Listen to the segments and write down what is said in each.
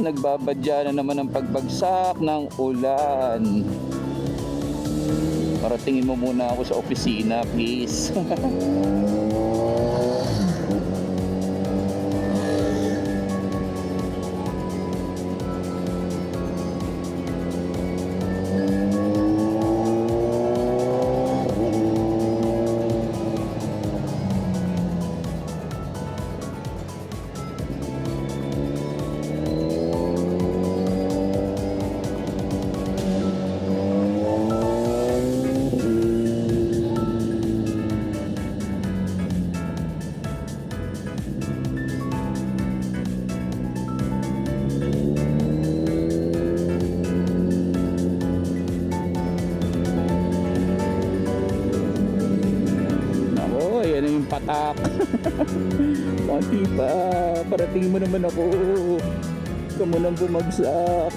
nagbabadya na naman ang pagbagsak ng ulan. Paratingin mo muna ako sa opisina, please. Patak. Konti pa. Parating mo naman ako. Ikaw mo nang bumagsak.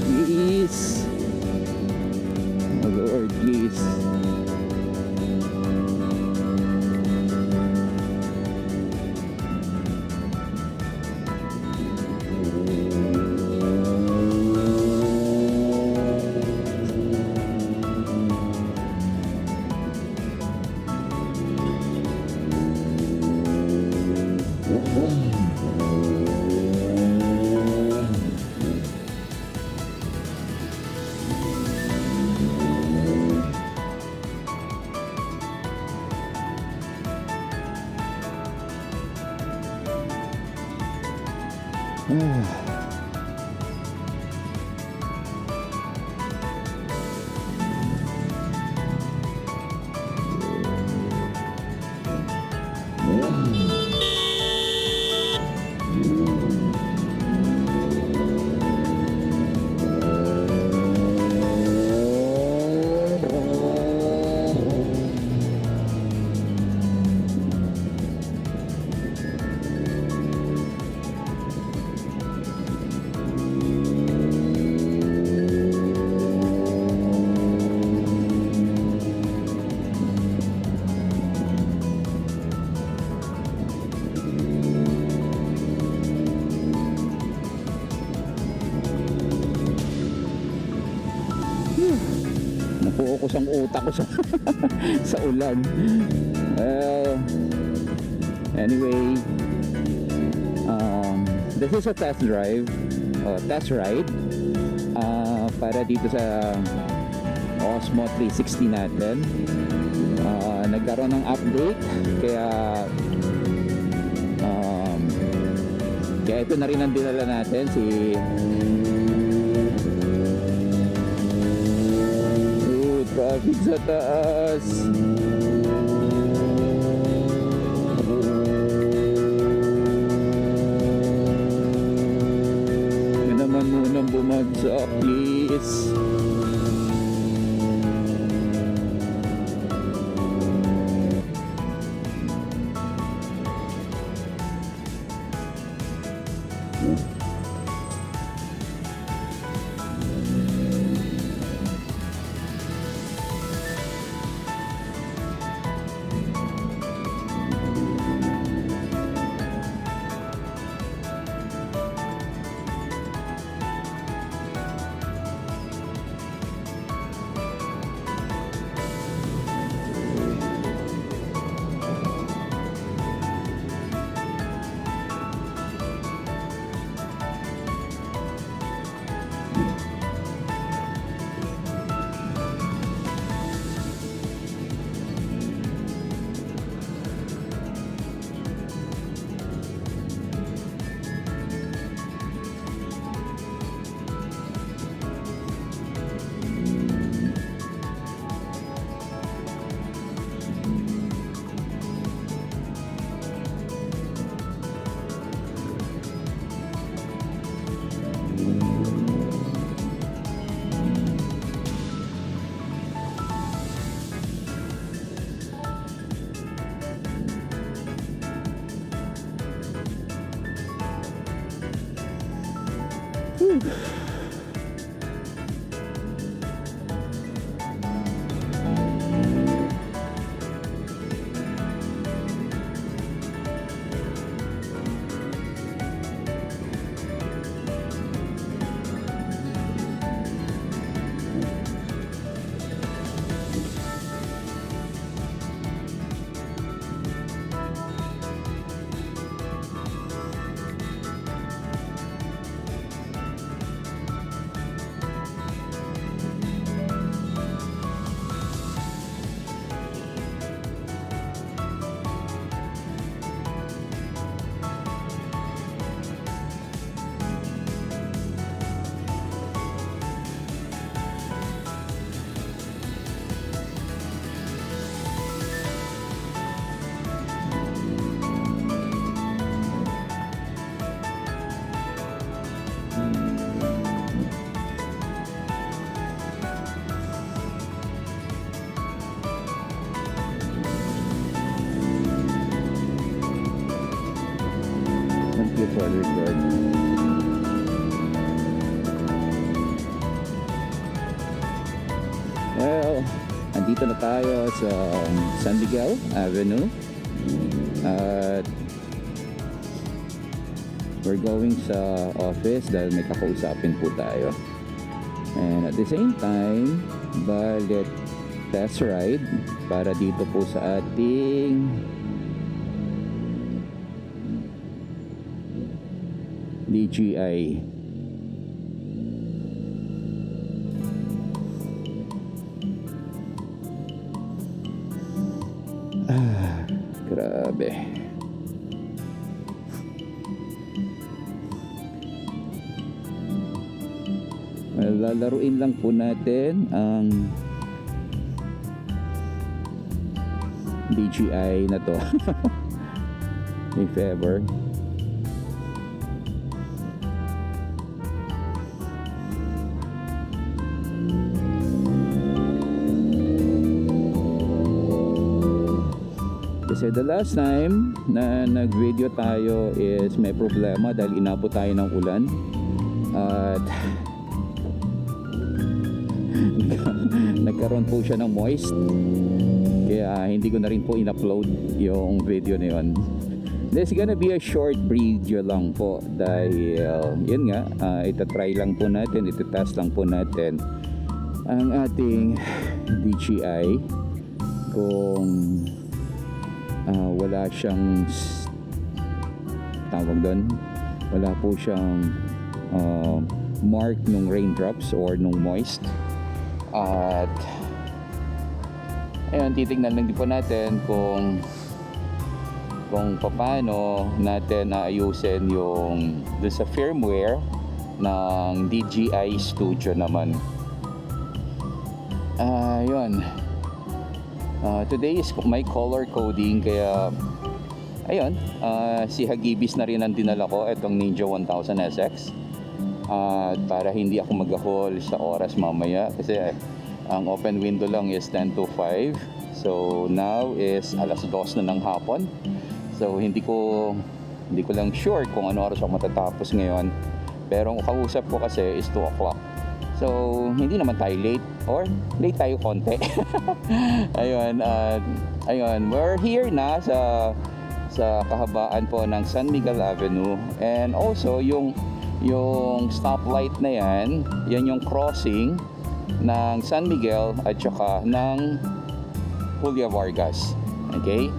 Please. Oh Lord, please. Napuokos ang utak ko sa sa ulan. Anyway, this is a test drive, test ride para dito sa Osmo 360 natin. Nagkaroon ng update, kaya ito na rin ang dinala natin, si traffic sa taas. Yan naman munang bumagsak, please. you for the record. Well, andito na tayo sa San Miguel Avenue at we're going sa office dahil may kakausapin po tayo. And at the same time, balik test ride para dito po sa ating DJI. Grabe. Well, lalaruin lang po natin ang DJI na to. If ever. Kasi the last time na nag-video tayo is may problema dahil inabot tayo ng ulan at nagkaroon po siya ng moist, kaya hindi ko na rin po in-upload yung video na yun. This is gonna be a short video lang po dahil yun nga, itatry lang po natin, itatest lang po natin ang ating DJI kung wala siyang tawag doon, wala po siyang mark nung raindrops or nung moist. At ayun, titignan lang din po natin kung paano natin naayusin yung doon sa firmware ng DJI Studio naman. Ayun. Today is my color coding, kaya ayun, si Hagibis na rin ang dinala ko, itong Ninja 1000 SX, para hindi ako mag-haul sa oras mamaya kasi ang open window lang is 10 to 5, so now is alas 2 na ng hapon, so hindi ko lang sure kung ano oras ako matatapos ngayon, pero ang kausap ko kasi is 2 o'clock. So, hindi naman tayo late or late tayo konti. Ayun, we're here na sa kahabaan po ng San Miguel Avenue, and also yung stoplight na yan yung crossing ng San Miguel at saka ng Julia Vargas. Okay?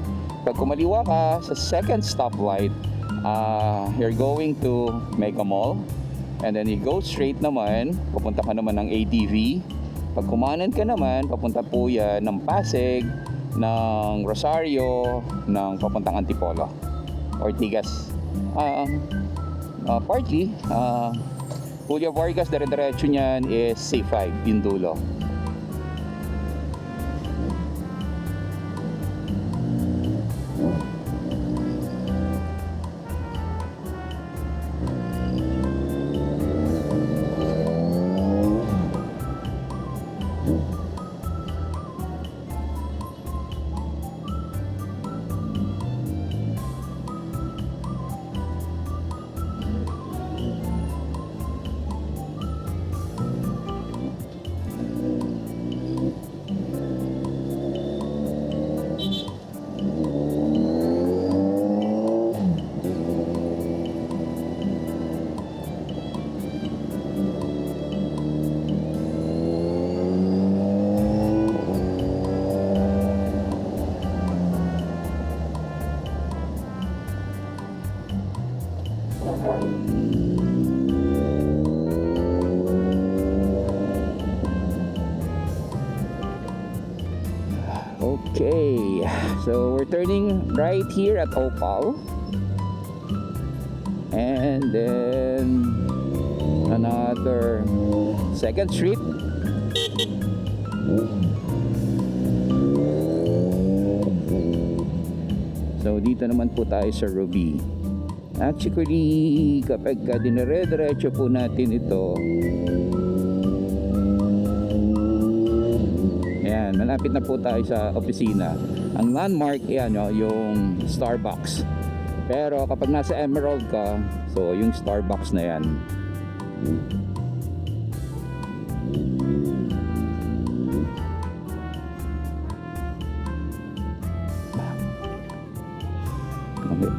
Pag kumaliwa ka sa second stoplight, you're going to Mega Mall. And then you go straight naman, papunta ka naman ng ADV. Pag kumanan ka naman, papunta po yan ng Pasig, ng Rosario, ng papuntang Antipolo, Ortigas. Partly, Julia Vargas, dire-diretso niyan is C5, yung dulo. Okay, so we're turning right here at Opal, and then another 2nd Street. So dito naman po tayo sa Ruby. Actually, kapag dinire-diretso po natin ito, ayan, malapit na po tayo sa opisina. Ang landmark, yan, yung Starbucks. Pero kapag nasa Emerald ka, so yung Starbucks na yan. Okay.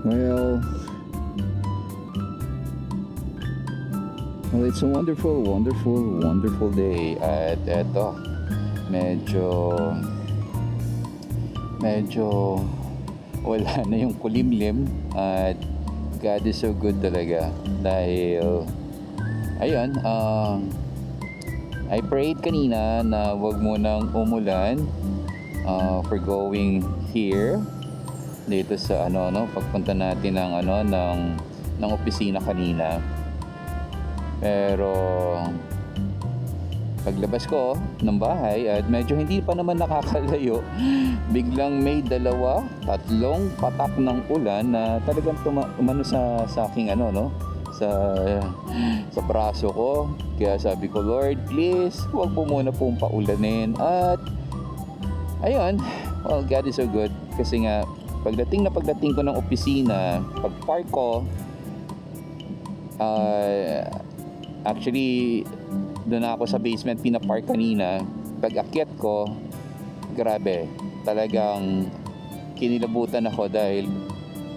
Well, it's a wonderful, wonderful, wonderful day. At eto, medyo wala na yung kulimlim. At God is so good talaga. Dahil, ayun, I prayed kanina na wag munang umulan for going here dito sa pagpunta natin ng opisina kanina. Pero paglabas ko ng bahay at medyo hindi pa naman nakakalayo, biglang may 2, 3 patak ng ulan na talagang umano sa aking sa braso ko. Kaya sabi ko, Lord, please, huwag po muna pong paulanin. At ayun, well, God is so good. Kasi nga, pagdating ko ng opisina, pag-park ko, actually, doon ako sa basement pinapark kanina. Pag-akyat ko, grabe, talagang kinilabutan ako dahil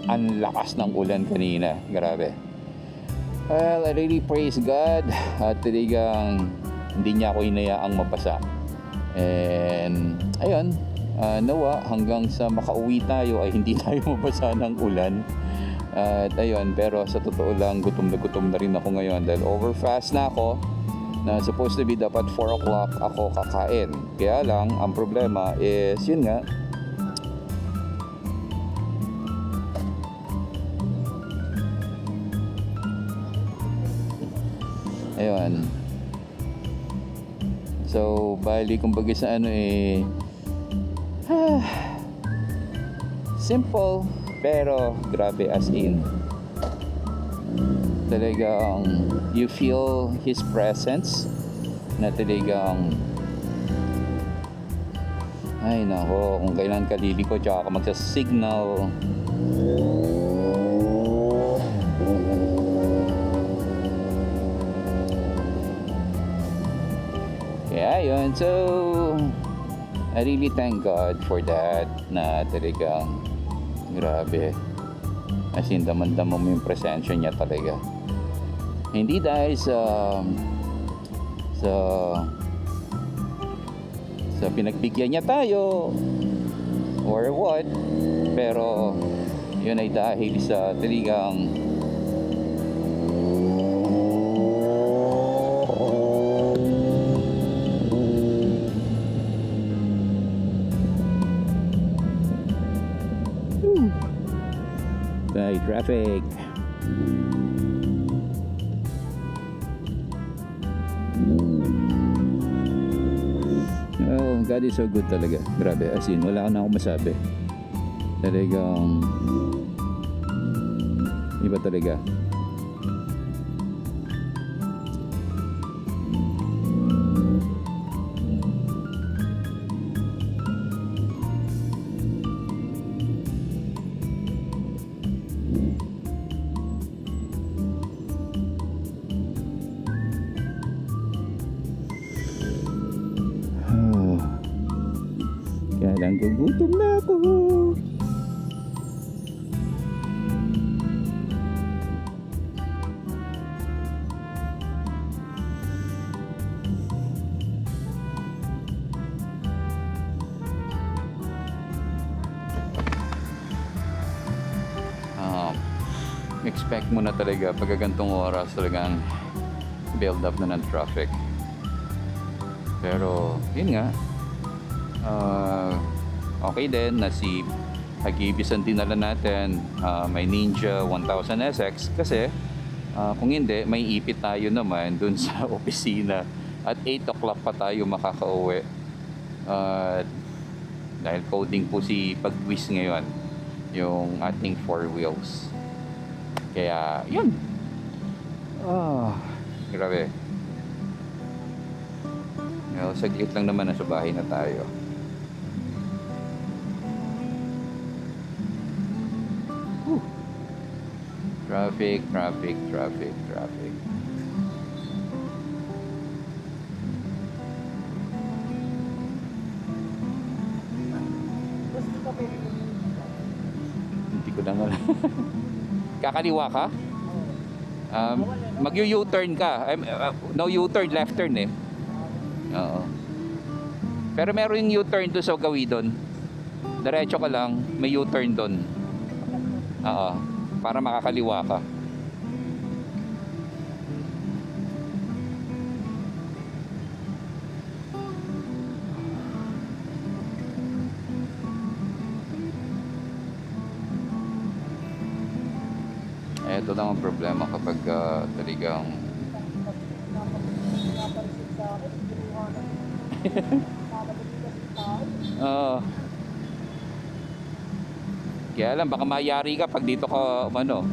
ang lakas ng ulan kanina. Grabe. Well, I really praise God at talagang hindi niya ako hinayaang mabasa. And ayun, nawa hanggang sa makauwi tayo ay hindi tayo mabasa ng ulan. At ayun, pero sa totoo lang, gutom na rin ako ngayon dahil overfast na ako, na supposed to be dapat 4 o'clock ako kakain. Kaya lang, ang problema is, yun nga, ayun. So, bali kumbaga sa simple, pero grabe, as in talagang you feel His presence na talagang ay nako, kung kailan kalili ko tsaka ka magsa-signal. Ayun, so I really thank God for that na talagang grabe. As in, damang-dama mo yung presensya niya talaga. Hindi dahil sa pinagbigyan niya tayo or what, pero yun ay dahil sa talagang by traffic. Oh, God is so good talaga. Grabe, as in, wala na akong masabi. Talagang iba talaga. Kaya lang gugutom na ako. Expect mo na talaga pag gantong oras talagang build up na ng traffic. Pero yun nga, okay din na si Hagibis ang dinala natin, may Ninja 1000 SX kasi kung hindi, may ipit tayo naman dun sa opisina at 8 o'clock pa tayo makakauwi. Dahil coding po si Pagwis ngayon yung ating 4 wheels. Kaya yun, grabe. Saglit lang naman, nasa bahay na tayo. Traffic. Hindi ko na nga. Kakaliwa ka? Mag-U-turn ka. No U-turn, left turn eh. Oo. Pero meron yung U-turn doon sa Gawidon. Diretso ka lang, may U-turn doon. Oo. Para makakaliwa ka. Ito lang ang problema kapag talagang kaya lang baka mayari ka pag dito ka ano.